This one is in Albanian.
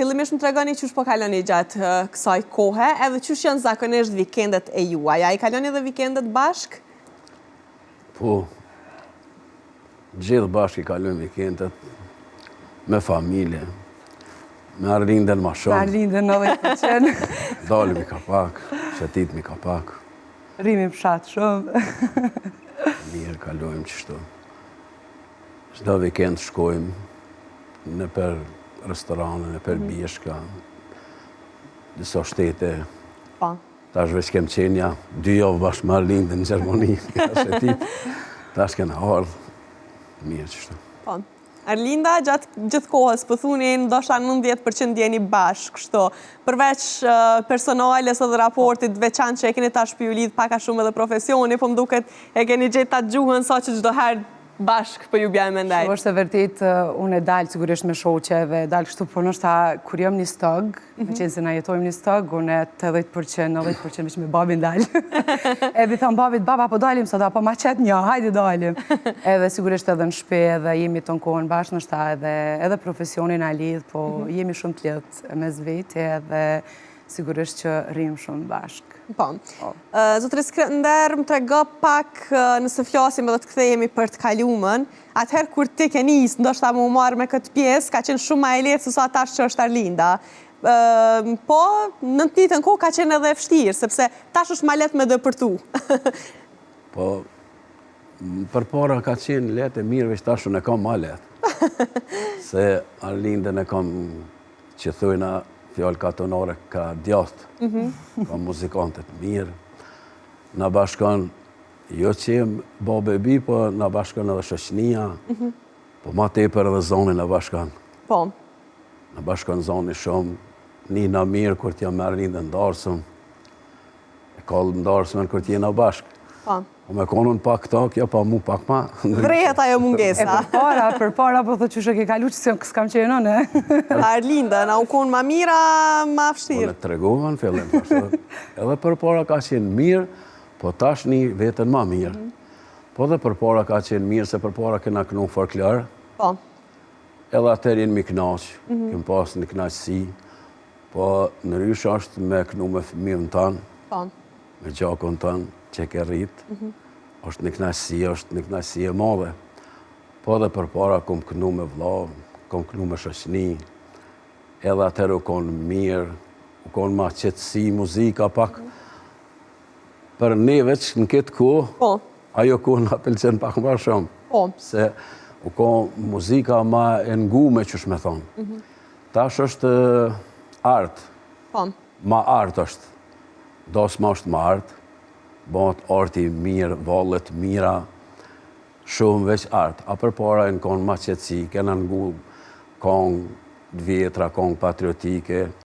Fillimisht më tregoni qysh po kaloni gjatë kësaj kohe, edhe qysh janë zakonisht vikendet e juaja. A i kaloni edhe vikendet bashk? Po, gjithë bashkë i kalojmë vikendet me familje, me Arlindën ma shumë. Me Arlindën 90%. Dalim i kapak, shetit mi kapak. Rrimi fshat shumë. Mirë kalojmë qështu. Çdo vikend shkojmë në për restorane, në për bjeshka, disa shtete. Pa. Tash veç kem qenja, 2 javë bashkë me Arlindën në Gjermani, shetit. Tash kena ardhë, mirë qështu. Pa. Arlinda, gjatë gjithë kohës, pëthunin, ndoshta 90% jeni bashkë, kështu. Përveç personales edhe raportit veçantë që e keni tash për ju lidh paka shumë edhe profesioni, po më duket e keni gjetë ta gjuhën sa që çdo herë bashkë për ju bjaj me ndaj. Që është e vërtet, unë e dalë sigurisht me shoqe dhe dalë kështu, por nështë kur jam një stëg, me qenë se na jetojmë një stëg, unë e 80%, 90% veç me babin dalë. Edhe i thamë babit, baba, po dalim sot, apo ma qetë një, hajde dalim. Edhe sigurisht edhe në shpe, edhe jemi të në kohën bashkë nështë edhe profesionin a lidh, po jemi shumë të letë mes vete edhe sigurisht që rrim shumë bashkë. Po. Zotëri Skënder, më trego pak nëse flasim edhe të kthehemi për të kaluamën. Atëherë kur ti ke nisë, ndoshta më marrë me këtë pjesë, ka qenë shumë më e lehtë se sa tash që është Arlinda. Po, në të njëjtën kohë ka qenë edhe vështirë, sepse tash është më lehtë me dëpërtu. Po, përpara ka qenë lehtë e mirë, veç tash unë e kam më lehtë. Se Arlindën e kam që thujna fjallë katonare ka djathë, ka muzikantet mirë. Në bashkan, jo që jem babë e bi, po në bashkan edhe shoqënia, po ma tepër edhe zoni në bashkan. Po. Në bashkan zoni shumë, një në mirë kur t'jam me Arlindën ndarësëm, e kallë ndarësëm kur t'jena bashkë. Po. Po me konën pak këta, kjo pa mu pak ma. Vrehet ajo mungesa. Përpara, po thë që shë ke kalu që s'kam qenë, ne? Arlinda, na u konë ma mira, ma fështirë. Po në tregohen, fillim, edhe përpara ka qenë mirë, po tash një vetën ma mirë. Po dhe përpara ka qenë mirë, se përpara kena kënu folklor. Po. Edhe atër jenë mi knaqë, kem pas një knaqësi, po në rysh është me kënu me fëmijën tanë, me gjakon tanë, që ke rritë, është një knaqësi e madhe. Po dhe përpara kom kënu me vlla, kom kënu me shoqëni, edhe atër u konë mirë, u konë ma qëtësi, muzika pak. Për ne veç në këtë kohë, ajo kohë nga pëlqen pak më shumë. Se u konë muzika ma e ngume qësh me thonë. Tash është artë, ma artë është. Dasë ma është ma artë. Bëhet arti mirë, vallet mira, shumë veç artë. A përpara e në konë ma qëtësi, kena ngu kongë vjetra, kongë patriotike,